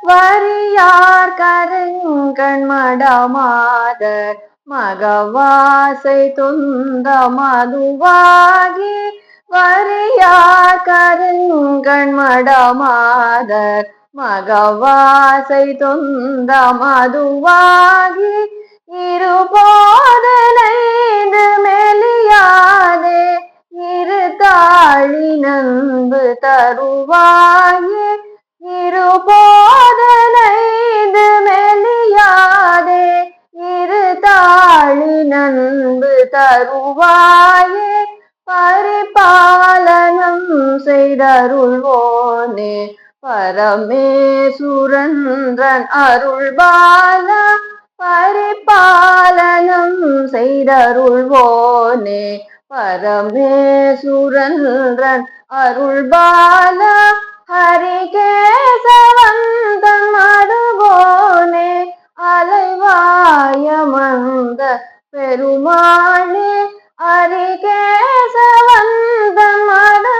வரியார் கருங்கண் மடமாதர் மகவாசை துந்த மதுவாகி வரியார் கருங்கண் மடமாதர் மகவாசை துந்த மதுவாகி இருபோதனைந்து மெலியாதே இரு தாழி நன்பு தருவாயே இருபோதனைந்து மெலியாதே இரு தாழி நன்பு தருவாயே பரிபாலனம் செய்தருள்வோனே பரமேசுரன்றன் அருள்பால பரிபாலனம் செய்தருள்வோனே பரமேசுரன்றன் அருள்பால ஹரிகேசவந்தன் மடுவோனே அலைவாயமந்த பெருமானே ஹரிகேசவந்தன் மடு